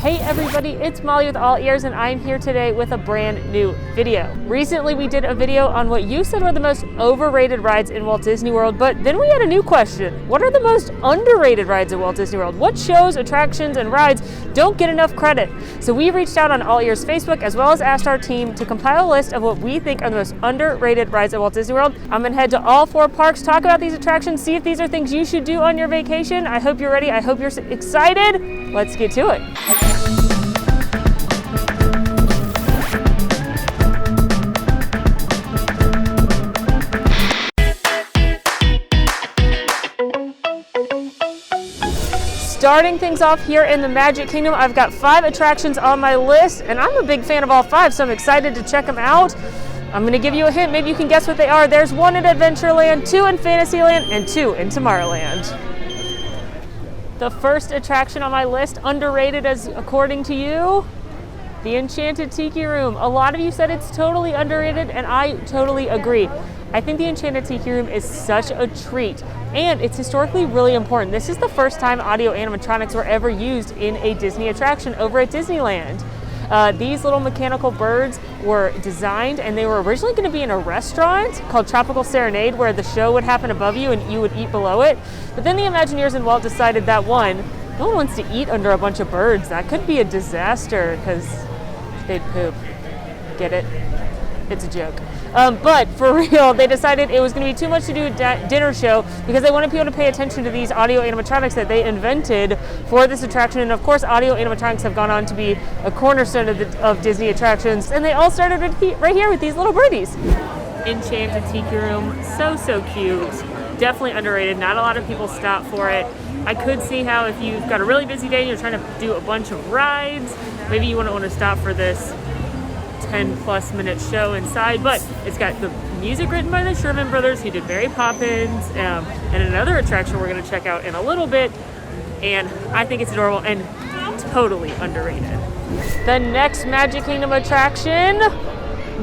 Hey everybody, it's Molly with All Ears, and I'm here today with a brand new video. Recently we did a video on what you said were the most overrated rides in Walt Disney World, but then we had a new question. What are the most underrated rides at Walt Disney World? What shows, attractions, and rides don't get enough credit? So we reached out on All Ears Facebook as well as asked our team to compile a list of what we think are the most underrated rides at Walt Disney World. I'm gonna head to all 4 parks, talk about these attractions, see if these are things you should do on your vacation. I hope you're ready. I hope you're excited. Let's get to it. Starting things off here in the Magic Kingdom, I've got 5 attractions on my list, and I'm a big fan of all 5, so I'm excited to check them out. I'm gonna give you a hint, maybe you can guess what they are. There's 1 in Adventureland, 2 in Fantasyland, and 2 in Tomorrowland. The first attraction on my list, underrated as according to you, the Enchanted Tiki Room. A lot of you said it's totally underrated, and I totally agree. I think the Enchanted Tiki Room is such a treat, and it's historically really important. This is the first time audio animatronics were ever used in a Disney attraction over at Disneyland. These little mechanical birds were designed, and they were originally going to be in a restaurant called Tropical Serenade, where the show would happen above you and you would eat below it. But then the Imagineers and Walt decided that no one wants to eat under a bunch of birds. That could be a disaster because they'd poop. Get it? It's a joke. But for real, they decided it was going to be too much to do a dinner show because they wanted people to pay attention to these audio animatronics that they invented for this attraction. And of course, audio animatronics have gone on to be a cornerstone of Disney attractions. And they all started right here with these little birdies. Enchanted Tiki Room, so cute. Definitely underrated. Not a lot of people stop for it. I could see how if you've got a really busy day and you're trying to do a bunch of rides, maybe you wouldn't want to stop for this 10+ minute show inside, but it's got the music written by the Sherman Brothers, who did Mary Poppins, and another attraction we're going to check out in a little bit, and I think it's adorable and totally underrated. The next Magic Kingdom attraction,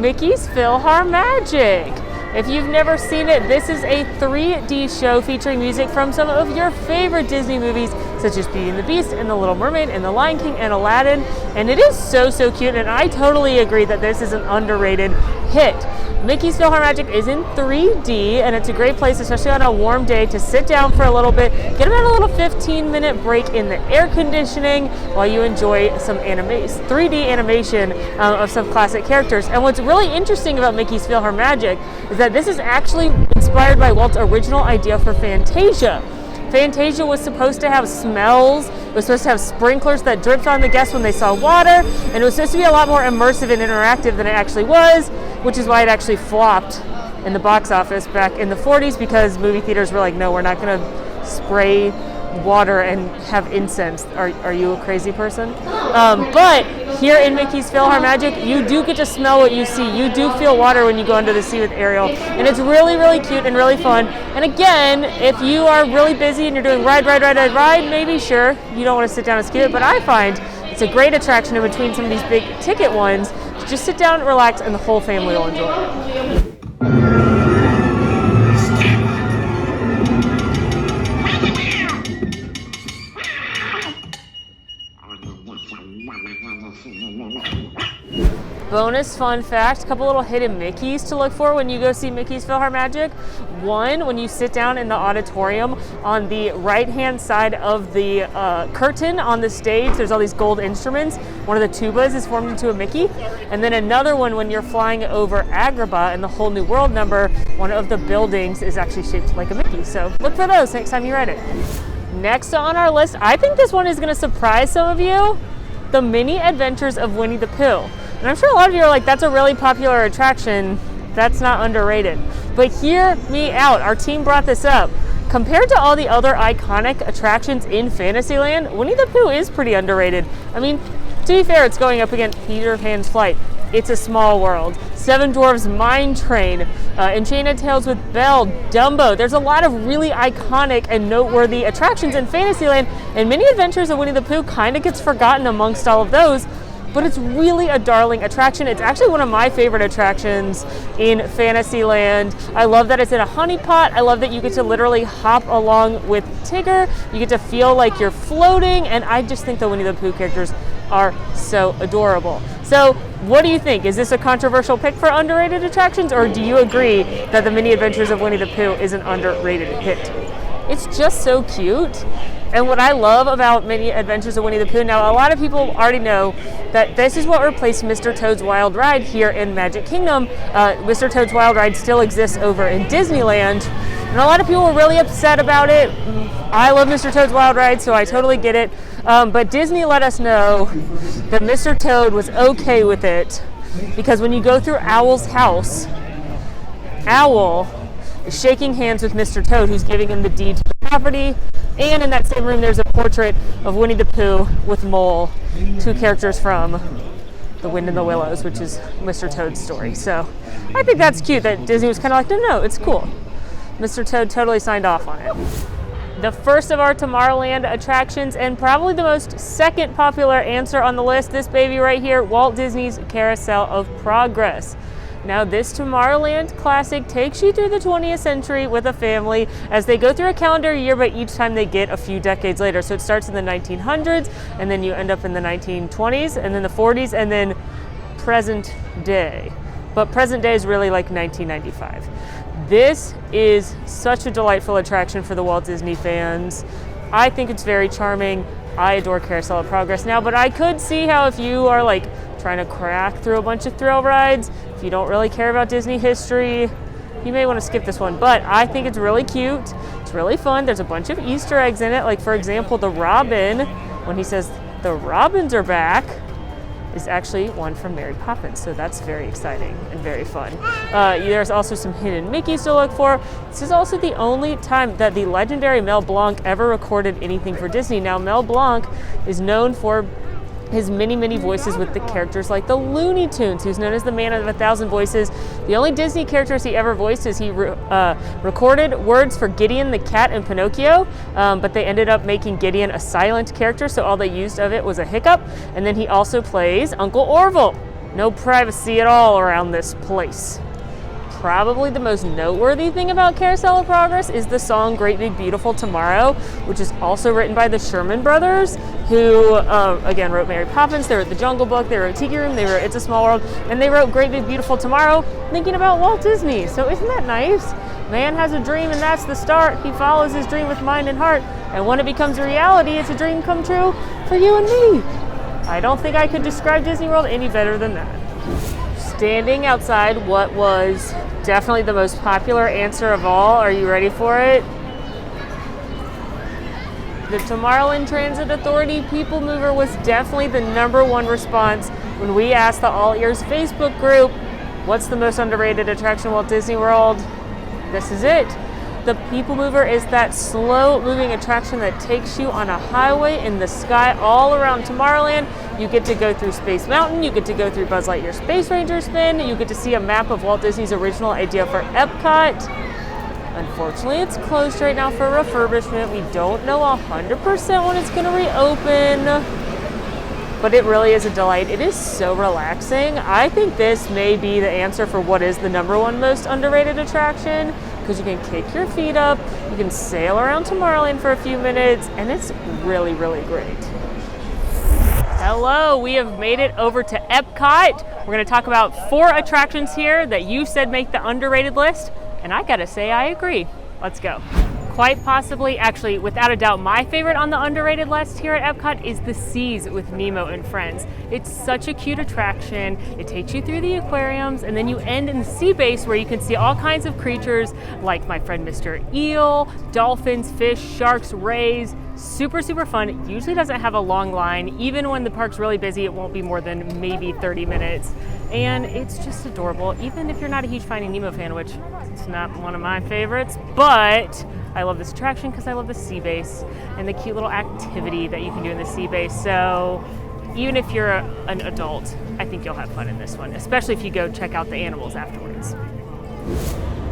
Mickey's PhilharMagic. If you've never seen it, this is a 3D show featuring music from some of your favorite Disney movies, such as Beauty and the Beast and The Little Mermaid and The Lion King and Aladdin. And it is so cute, and I totally agree that this is an underrated hit. Mickey's PhilharMagic is in 3D, and it's a great place, especially on a warm day, to sit down for a little bit, get about a little 15-minute break in the air conditioning while you enjoy some 3D animation of some classic characters. And what's really interesting about Mickey's PhilharMagic is that this is actually inspired by Walt's original idea for Fantasia. Fantasia was supposed to have smells, it was supposed to have sprinklers that dripped on the guests when they saw water, and it was supposed to be a lot more immersive and interactive than it actually was, which is why it actually flopped in the box office back in the 40s, because movie theaters were like, no, we're not going to spray water and have incense. Are you a crazy person? But here in Mickey's PhilharMagic, you do get to smell what you see. You do feel water when you go under the sea with Ariel, and it's really cute and really fun. And again, if you are really busy and you're doing ride, maybe sure you don't want to sit down and skip it, but I find it's a great attraction in between some of these big ticket ones. Just sit down, relax, and the whole family will enjoy it. Bonus fun fact, a couple little hidden Mickeys to look for when you go see Mickey's PhilharMagic. One, when you sit down in the auditorium, on the right-hand side of the curtain on the stage, there's all these gold instruments. One of the tubas is formed into a Mickey. And then another one, when you're flying over Agrabah in the Whole New World number, one of the buildings is actually shaped like a Mickey. So look for those next time you ride it. Next on our list, I think this one is going to surprise some of you, The Mini Adventures of Winnie the Pooh. And I'm sure a lot of you are like, that's a really popular attraction. That's not underrated. But hear me out. Our team brought this up. Compared to all the other iconic attractions in Fantasyland, Winnie the Pooh is pretty underrated. I mean, to be fair, it's going up against Peter Pan's Flight, It's a Small World, Seven Dwarfs Mine Train, Enchanted Tales with Belle, Dumbo. There's a lot of really iconic and noteworthy attractions in Fantasyland, and Mini Adventures of Winnie the Pooh kind of gets forgotten amongst all of those. but it's really a darling attraction. It's actually one of my favorite attractions in Fantasyland. I love that it's in a honey pot. I love that you get to literally hop along with Tigger. You get to feel like you're floating, and I just think the Winnie the Pooh characters are so adorable. So what do you think? Is this a controversial pick for underrated attractions, or do you agree that the Mini Adventures of Winnie the Pooh is an underrated hit? It's just so cute. And what I love about Mini Adventures of Winnie the Pooh, now a lot of people already know that this is what replaced Mr. Toad's Wild Ride here in Magic Kingdom. Mr. Toad's Wild Ride still exists over in Disneyland, and a lot of people were really upset about it. I love Mr. Toad's Wild Ride, so I totally get it. But Disney let us know that Mr. Toad was okay with it, because when you go through Owl's house, Owl is shaking hands with Mr. Toad, who's giving him the deed to the property. And in that same room, there's a portrait of Winnie the Pooh with Mole, two characters from The Wind in the Willows, which is Mr. Toad's story. So I think that's cute that Disney was kind of like, no, it's cool. Mr. Toad totally signed off on it. The first of our Tomorrowland attractions, and probably the most second popular answer on the list, this baby right here, Walt Disney's Carousel of Progress. Now, this Tomorrowland classic takes you through the 20th century with a family as they go through a calendar year, but each time they get a few decades later. So it starts in the 1900s, and then you end up in the 1920s, and then the 40s, and then present day. But present day is really like 1995. This is such a delightful attraction for the Walt Disney fans. I think it's very charming. I adore Carousel of Progress now, but I could see how if you are like trying to crack through a bunch of thrill rides, if you don't really care about Disney history, you may want to skip this one. But I think it's really cute. It's really fun. There's a bunch of Easter eggs in it. Like, for example, the robin, when he says the robins are back, is actually one from Mary Poppins. So that's very exciting and very fun. There's also some hidden Mickeys to look for. This is also the only time that the legendary Mel Blanc ever recorded anything for Disney. Now, Mel Blanc is known for his many voices with the characters like the Looney Tunes. He's known as the man of 1,000 voices. The only Disney characters he ever voiced is he recorded words for Gideon the cat and Pinocchio, but they ended up making Gideon a silent character, so all they used of it was a hiccup. And then he also plays Uncle Orville. No privacy at all around this place. Probably the most noteworthy thing about Carousel of Progress is the song Great Big Beautiful Tomorrow, which is also written by the Sherman Brothers, who, again, wrote Mary Poppins. They wrote The Jungle Book, they wrote Tiki Room, they wrote It's a Small World, and they wrote Great Big Beautiful Tomorrow thinking about Walt Disney. So isn't that nice? Man has a dream and that's the start. He follows his dream with mind and heart, and when it becomes a reality, it's a dream come true for you and me. I don't think I could describe Disney World any better than that. Standing outside what was definitely the most popular answer of all. Are you ready for it? The Tomorrowland Transit Authority People Mover was definitely the #1 response when we asked the All Ears Facebook group, what's the most underrated attraction in Walt Disney World? This is it. The People Mover is that slow-moving attraction that takes you on a highway in the sky all around Tomorrowland. You get to go through Space Mountain, you get to go through Buzz Lightyear Space Ranger Spin, you get to see a map of Walt Disney's original idea for Epcot. Unfortunately, it's closed right now for refurbishment. We don't know 100% when it's going to reopen, but it really is a delight. It is so relaxing. I think this may be the answer for what is the #1 most underrated attraction, because you can kick your feet up, you can sail around Tomorrowland for a few minutes, and it's really great. Hello, we have made it over to Epcot. We're going to talk about 4 attractions here that you said make the underrated list, and I gotta say I agree. Let's go. Quite possibly, actually, without a doubt, my favorite on the underrated list here at Epcot is the Seas with Nemo and Friends. It's such a cute attraction. It takes you through the aquariums, and then you end in the sea base where you can see all kinds of creatures like my friend Mr. Eel, dolphins, fish, sharks, rays. Super fun. It usually doesn't have a long line. Even when the park's really busy, it won't be more than maybe 30 minutes. And it's just adorable, even if you're not a huge Finding Nemo fan, which it's not one of my favorites, but I love this attraction because I love the sea base and the cute little activity that you can do in the sea base. So even if you're an adult, I think you'll have fun in this one, especially if you go check out the animals afterwards.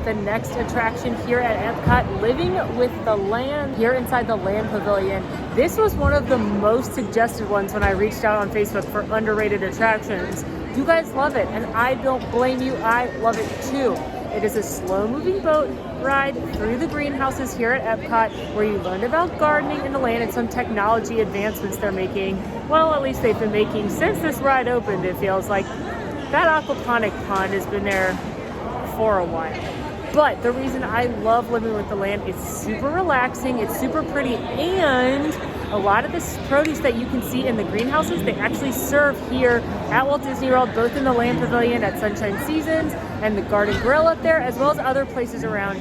the next attraction here at Epcot, Living with the Land, here inside the Land Pavilion. This was one of the most suggested ones when I reached out on Facebook for underrated attractions. You guys love it, and I don't blame you. I love it too. It is a slow-moving boat ride through the greenhouses here at Epcot, where you learn about gardening in the land and some technology advancements they're making. Well, at least they've been making since this ride opened, it feels like. That aquaponic pond has been there for a while. But the reason I love Living with the Land, it's super relaxing, it's super pretty, and a lot of this produce that you can see in the greenhouses, they actually serve here at Walt Disney World, both in the Land Pavilion at Sunshine Seasons and the Garden Grill up there, as well as other places around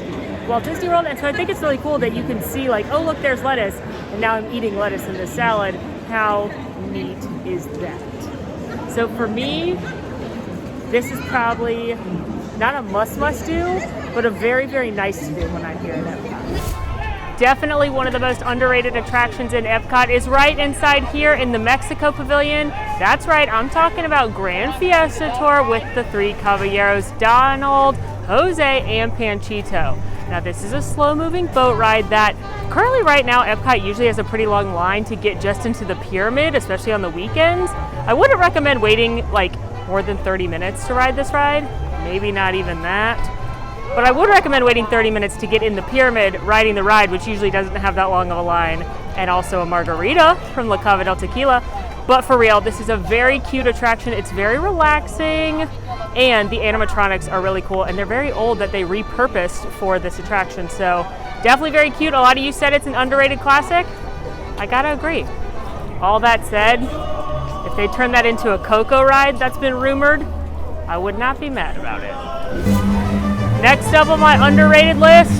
Walt Disney World. And so I think it's really cool that you can see like, oh look, there's lettuce, and now I'm eating lettuce in this salad. How neat is that? So for me, this is probably not a must-do, but a very, very nice to do when I'm here at Epcot. Definitely one of the most underrated attractions in Epcot is right inside here in the Mexico Pavilion. That's right, I'm talking about Grand Fiesta Tour with the three Caballeros, Donald, Jose, and Panchito. Now this is a slow-moving boat ride that currently right now Epcot usually has a pretty long line to get just into the pyramid, especially on the weekends. I wouldn't recommend waiting like more than 30 minutes to ride this ride. Maybe not even that. But I would recommend waiting 30 minutes to get in the pyramid, riding the ride, which usually doesn't have that long of a line, and also a margarita from La Cava del Tequila. But for real, this is a very cute attraction. It's very relaxing, and the animatronics are really cool, and they're very old that they repurposed for this attraction. So definitely very cute. A lot of you said it's an underrated classic. I gotta agree. All that said, if they turn that into a Coco ride that's been rumored, I would not be mad about it. Next up on my underrated list,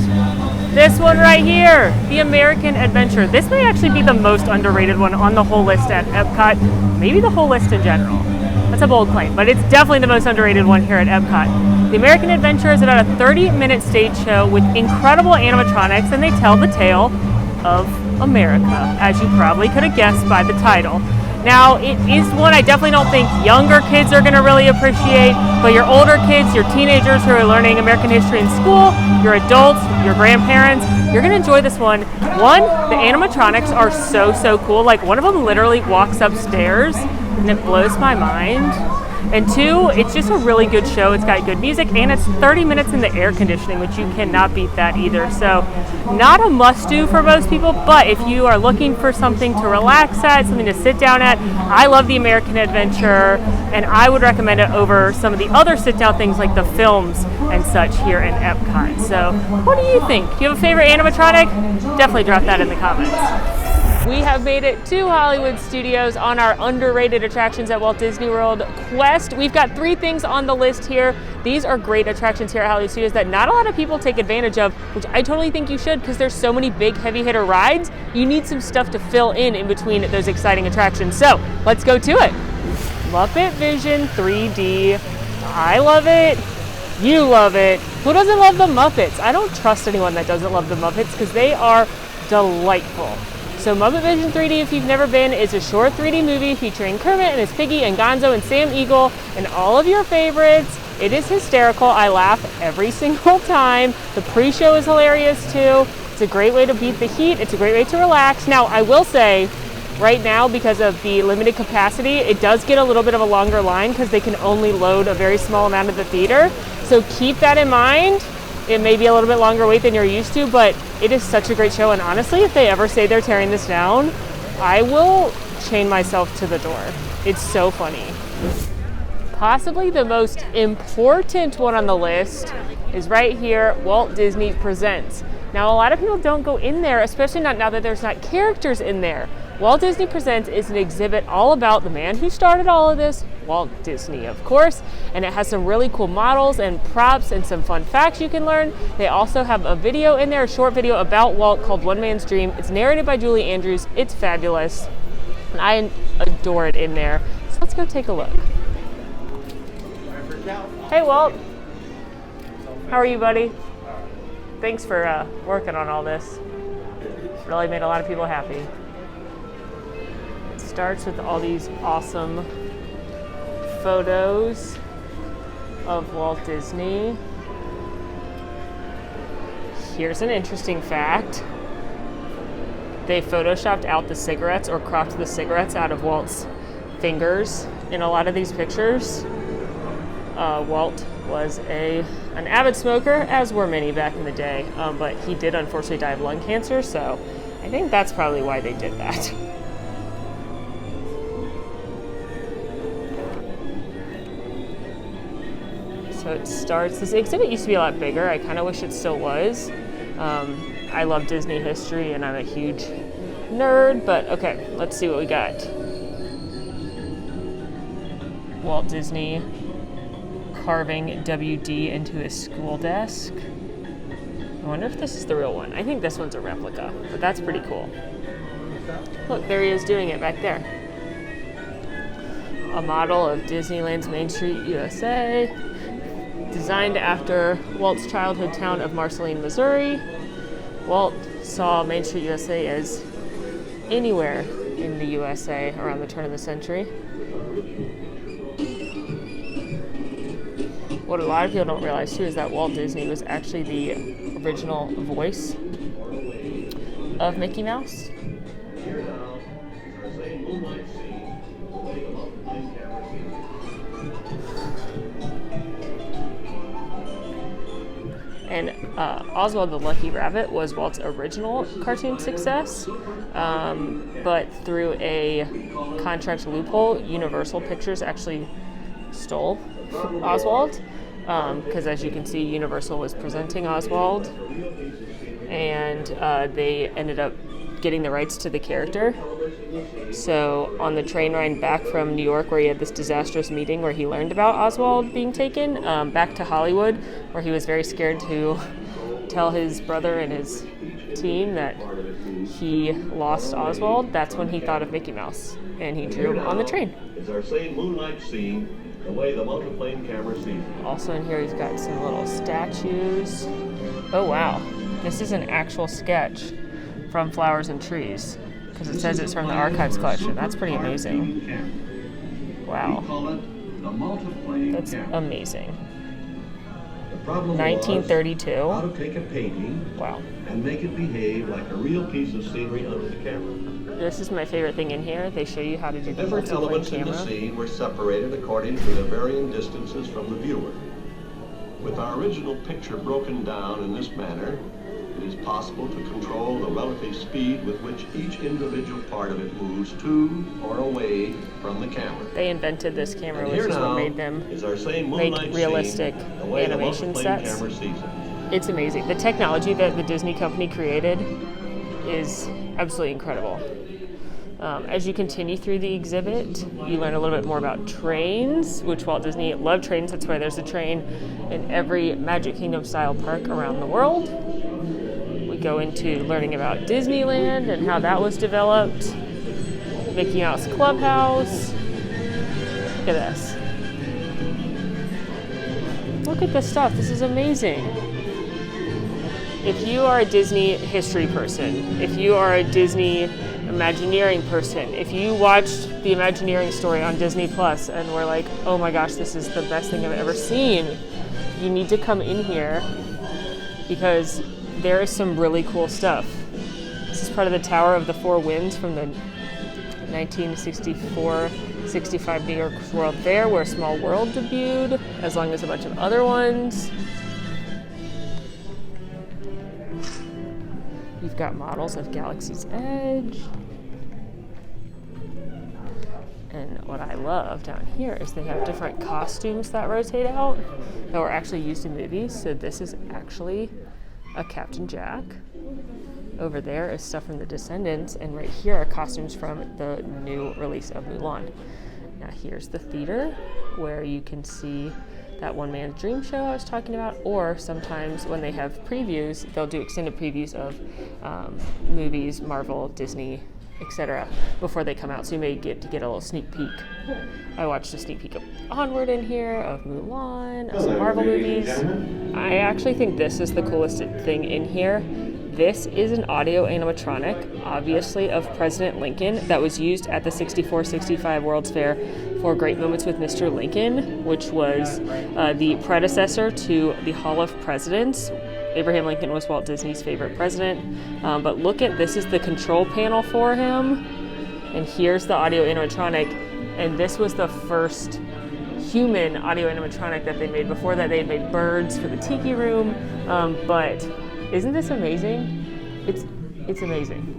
this one right here, the American Adventure. This may actually be the most underrated one on the whole list at Epcot, maybe the whole list in general. That's a bold claim, but it's definitely the most underrated one here at Epcot. The American Adventure is about a 30-minute stage show with incredible animatronics, and they tell the tale of America, as you probably could have guessed by the title. Now, it is one I definitely don't think younger kids are going to really appreciate, but your older kids, your teenagers who are learning American history in school, your adults, your grandparents, you're going to enjoy this one. One, the animatronics are so cool. Like, one of them literally walks upstairs, and it blows my mind. And two, it's just a really good show. It's got good music, and it's 30 minutes in the air conditioning, which you cannot beat that either. So not a must-do for most people, but if you are looking for something to relax at, something to sit down at, I love the American Adventure, and I would recommend it over some of the other sit-down things like the films and such here in Epcot. So what do you think? Do you have a favorite animatronic? Definitely drop that in the comments. We have made it to Hollywood Studios on our underrated attractions at Walt Disney World quest. We've got 3 things on the list here. These are great attractions here at Hollywood Studios that not a lot of people take advantage of, which I totally think you should because there's so many big heavy hitter rides. You need some stuff to fill in between those exciting attractions. So let's go to it. Muppet Vision 3D. I love it. You love it. Who doesn't love the Muppets? I don't trust anyone that doesn't love the Muppets because they are delightful. So Muppet Vision 3D, if you've never been, is a short 3D movie featuring Kermit and his Piggy and Gonzo and Sam Eagle and all of your favorites. It is hysterical. I laugh every single time. The pre-show is hilarious too. It's a great way to beat the heat. It's a great way to relax. Now, I will say, right now, because of the limited capacity, it does get a little bit of a longer line because they can only load a very small amount of the theater. So keep that in mind. It may be a little bit longer wait than you're used to, but it is such a great show. And honestly, if they ever say they're tearing this down, I will chain myself to the door. It's so funny. Possibly the most important one on the list is right here, Walt Disney Presents. Now, a lot of people don't go in there, especially not now that there's not characters in there. Walt Disney Presents is an exhibit all about the man who started all of this, Walt Disney, of course, and it has some really cool models and props and some fun facts you can learn. They also have a video in there, a short video about Walt called One Man's Dream. It's narrated by Julie Andrews. It's fabulous, and I adore it in there. So let's go take a look. Hey, Walt. How are you, buddy? Thanks for working on all this. Really made a lot of people happy. It starts with all these awesome photos of Walt Disney. Here's an interesting fact. They photoshopped out the cigarettes or cropped the cigarettes out of Walt's fingers in a lot of these pictures. Walt was an avid smoker, as were many back in the day, but he did unfortunately die of lung cancer, so I think that's probably why they did that. So it starts, this exhibit used to be a lot bigger. I kind of wish it still was. I love Disney history and I'm a huge nerd, but okay, let's see what we got. Walt Disney carving WD into his school desk. I wonder if this is the real one. I think this one's a replica, but that's pretty cool. Look, there he is doing it back there. A model of Disneyland's Main Street, USA, designed after Walt's childhood town of Marceline, Missouri. Walt saw Main Street, USA as anywhere in the USA around the turn of the century. What a lot of people don't realize too is that Walt Disney was actually the original voice of Mickey Mouse. And Oswald the Lucky Rabbit was Walt's original cartoon success, but through a contract loophole, Universal Pictures actually stole Oswald, because as you can see, Universal was presenting Oswald, and they ended up getting the rights to the character. So on the train ride back from New York, where he had this disastrous meeting where he learned about Oswald being taken, back to Hollywood, where he was very scared to tell his brother and his team that he lost Oswald, that's when he thought of Mickey Mouse, and he drew him on the train. It's our same moonlight scene, the way the multiplane camera sees. Also in here, he's got some little statues. Oh wow, this is an actual sketch from Flowers and Trees, because it says it's from the Archives collection. That's pretty amazing. Wow. That's amazing. 1932. How to take a painting Wow. and make it behave like a real piece of scenery under the camera. This is my favorite thing in here. They show you how to do the Different vertical elements in the camera. scene were separated according to their varying distances from the viewer. With our original picture broken down in this manner, it is possible to control the relative speed with which each individual part of it moves to or away from the camera. They invented this camera, And which here is what now made them is our same make moonlight realistic scene, the way the animation multiplane sets. camera sees it. It's amazing. The technology that the Disney company created is absolutely incredible. As you continue through the exhibit, you learn a little bit more about trains, which Walt Disney loved trains. That's why there's a train in every Magic Kingdom style park around the world. We go into learning about Disneyland and how that was developed. Mickey Mouse Clubhouse. Look at this. Look at this stuff. This is amazing. If you are a Disney history person, if you are a Disney Imagineering person, if you watched the Imagineering story on Disney Plus and were like, oh my gosh, this is the best thing I've ever seen, you need to come in here because there is some really cool stuff. This is part of the Tower of the Four Winds from the 1964-65 New York World Fair, where Small World debuted, as long as a bunch of other ones. You've got models of Galaxy's Edge. And what I love down here is they have different costumes that rotate out that were actually used in movies. So this is actually a Captain Jack. Over there is stuff from The Descendants, and right here are costumes from the new release of Mulan. Now here's the theater where you can see that One Man's Dream show I was talking about, or sometimes when they have previews, they'll do extended previews of movies, Marvel, Disney, etc. before they come out, so you may get a little sneak peek. I watched a sneak peek of Onward in here, of Mulan, of some Marvel movies. I actually think this is the coolest thing in here. This is an audio animatronic, obviously, of President Lincoln that was used at the 64-65 World's Fair for Great Moments with Mr. Lincoln, which was the predecessor to the Hall of Presidents Abraham Lincoln was Walt Disney's favorite president. But look at, this is the control panel for him. And here's the audio animatronic. And this was the first human audio animatronic that they made. Before that, they had made birds for the Tiki Room. But isn't this amazing? It's amazing.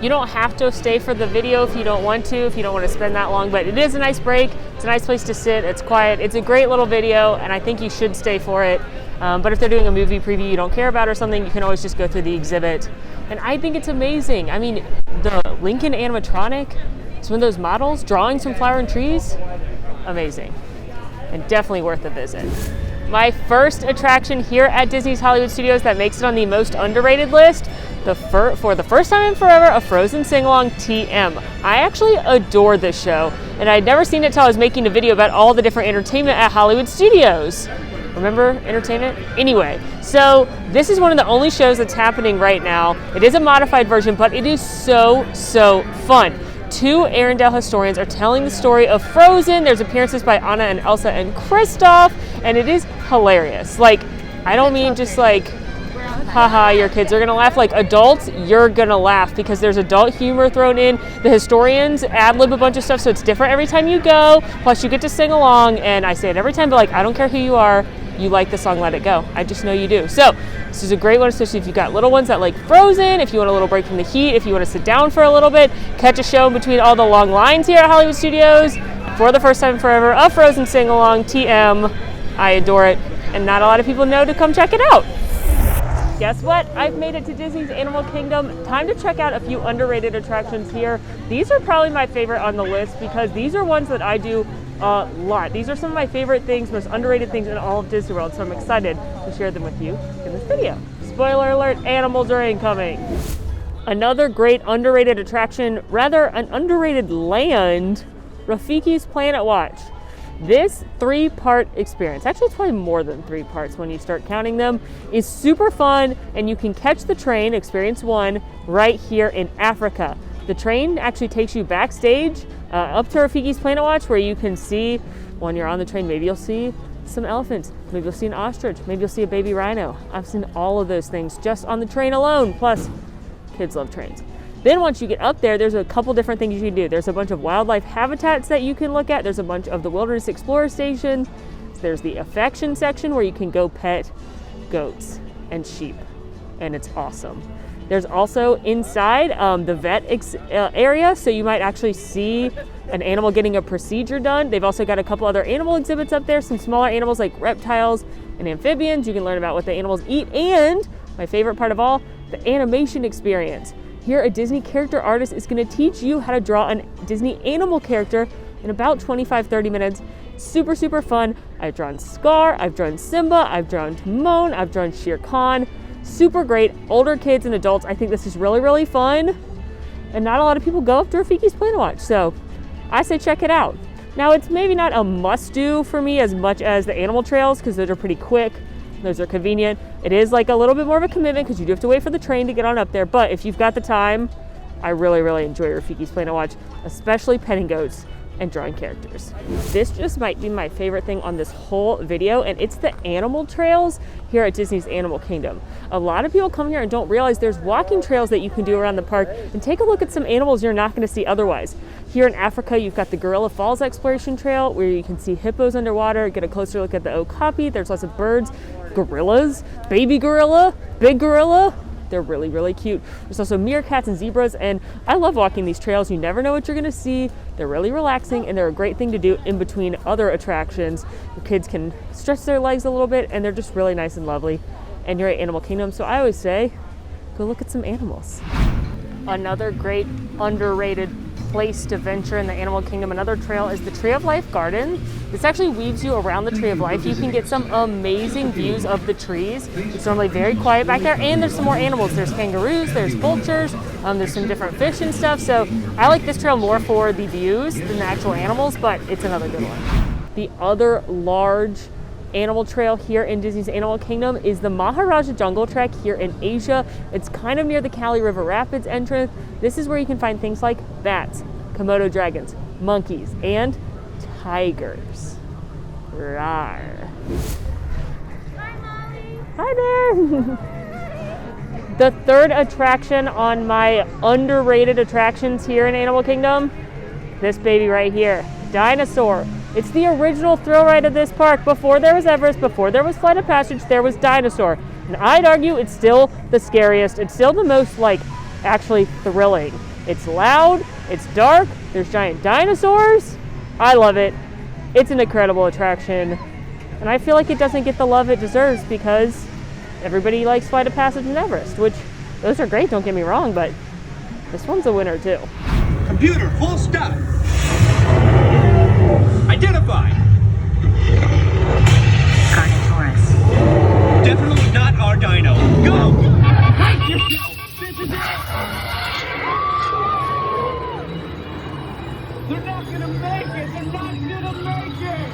You don't have to stay for the video if you don't want to spend that long, but it is a nice break. It's a nice place to sit, it's quiet. It's a great little video, and I think you should stay for it. But if they're doing a movie preview you don't care about or something, you can always just go through the exhibit. And I think it's amazing. I mean, the Lincoln animatronic, some of those models, drawing some flower and trees, amazing. And definitely worth a visit. My first attraction here at Disney's Hollywood Studios that makes it on the most underrated list, for the first time in forever, a Frozen sing-along TM. I actually adore this show, and I'd never seen it until I was making a video about all the different entertainment at Hollywood Studios. Remember entertainment? Anyway, so this is one of the only shows that's happening right now. It is a modified version, but it is so fun. 2 Arendelle historians are telling the story of Frozen. There's appearances by Anna and Elsa and Kristoff, and it is hilarious. Like, I don't mean just like, haha, your kids are gonna laugh. Like, adults, you're gonna laugh because there's adult humor thrown in. The historians ad-lib a bunch of stuff, so it's different every time you go. Plus, you get to sing along, and I say it every time, but like, I don't care who you are, you like the song Let It Go. I just know you do. So this is a great one, especially if you've got little ones that like Frozen, if you want a little break from the heat, if you want to sit down for a little bit, catch a show in between all the long lines here at Hollywood Studios. For the first time forever, a Frozen sing-along, TM. I adore it, and not a lot of people know to come check it out. Guess what? I've made it to Disney's Animal Kingdom. Time to check out a few underrated attractions here. These are probably my favorite on the list because these are ones that I do a lot. These are some of my favorite things, most underrated things in all of Disney World, so I'm excited to share them with you in this video. Spoiler alert, animals are incoming. Another great underrated attraction, rather an underrated land, Rafiki's Planet Watch. This 3-part experience, actually it's probably more than 3 parts when you start counting them, is super fun, and you can catch the train, experience 1, right here in Africa. The train actually takes you backstage up to Rafiki's Planet Watch, where you can see, when you're on the train, maybe you'll see some elephants, maybe you'll see an ostrich, maybe you'll see a baby rhino. I've seen all of those things just on the train alone, plus kids love trains. Then once you get up there, there's a couple different things you can do. There's a bunch of wildlife habitats that you can look at. There's a bunch of the Wilderness Explorer Station. There's the affection section where you can go pet goats and sheep, and it's awesome. There's also inside the vet area, so you might actually see an animal getting a procedure done. They've also got a couple other animal exhibits up there, some smaller animals like reptiles and amphibians. You can learn about what the animals eat, and my favorite part of all, the animation experience. Here, a Disney character artist is going to teach you how to draw a Disney animal character in about 25-30 minutes. Super fun. I've drawn Scar, I've drawn Simba, I've drawn Timon, I've drawn Shere Khan. Super great. Older kids and adults, I think this is really fun. And not a lot of people go up to Rafiki's Planet Watch, so I say check it out. Now, it's maybe not a must-do for me as much as the animal trails, because those are pretty quick. Those are convenient. It is like a little bit more of a commitment because you do have to wait for the train to get on up there. But if you've got the time, I really enjoy Rafiki's Planet Watch, especially petting goats and drawing characters. This just might be my favorite thing on this whole video, and it's the animal trails here at Disney's Animal Kingdom. A lot of people come here and don't realize there's walking trails that you can do around the park and take a look at some animals you're not going to see otherwise. Here in Africa, you've got the Gorilla Falls Exploration Trail where you can see hippos underwater, get a closer look at the okapi. There's lots of birds, gorillas, baby gorilla, big gorilla. They're really cute. There's also meerkats and zebras, and I love walking these trails. You never know what you're gonna see. They're really relaxing, and they're a great thing to do in between other attractions. Your kids can stretch their legs a little bit, and they're just really nice and lovely. And you're at Animal Kingdom, so I always say, go look at some animals. Another great underrated place to venture in the Animal Kingdom, another trail, is the Tree of Life Garden. This actually weaves you around the Tree of Life. You can get some amazing views of the trees. It's normally very quiet back there, and there's some more animals. There's kangaroos, there's vultures, there's some different fish and stuff. So I like this trail more for the views than the actual animals, but it's another good one. The other large animal trail here in Disney's Animal Kingdom is the Maharaja Jungle Trek here in Asia. It's kind of near the Kali River Rapids entrance. This is where you can find things like bats, Komodo dragons, monkeys, and tigers. Rawr. Hi, Molly. Hi there. The third attraction on my underrated attractions here in Animal Kingdom, this baby right here, Dinosaur. It's the original thrill ride of this park. Before there was Everest, before there was Flight of Passage, there was Dinosaur. And I'd argue it's still the scariest. It's still the most, like, actually thrilling. It's loud, it's dark, there's giant dinosaurs. I love it. It's an incredible attraction. And I feel like it doesn't get the love it deserves because everybody likes Flight of Passage and Everest, which those are great, don't get me wrong, but this one's a winner too. Computer, full stop. Identify. Carnotaurus. Definitely not our dino. Go! Brace yourself. This is it. They're not gonna make it. They're not gonna make it.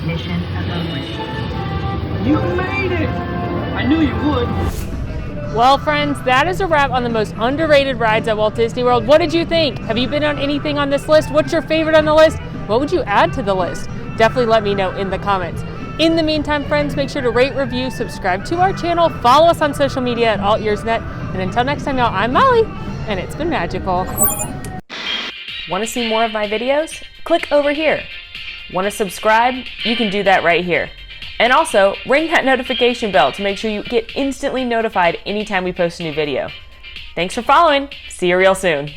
Mission accomplished. You made it. I knew you would. Well, friends, that is a wrap on the most underrated rides at Walt Disney World. What did you think? Have you been on anything on this list? What's your favorite on the list? What would you add to the list? Definitely let me know in the comments. In the meantime, friends, make sure to rate, review, subscribe to our channel, follow us on social media at AllEars.net. And until next time, y'all, I'm Molly, and it's been magical. Want to see more of my videos? Click over here. Want to subscribe? You can do that right here. And also, ring that notification bell to make sure you get instantly notified anytime we post a new video. Thanks for following. See you real soon.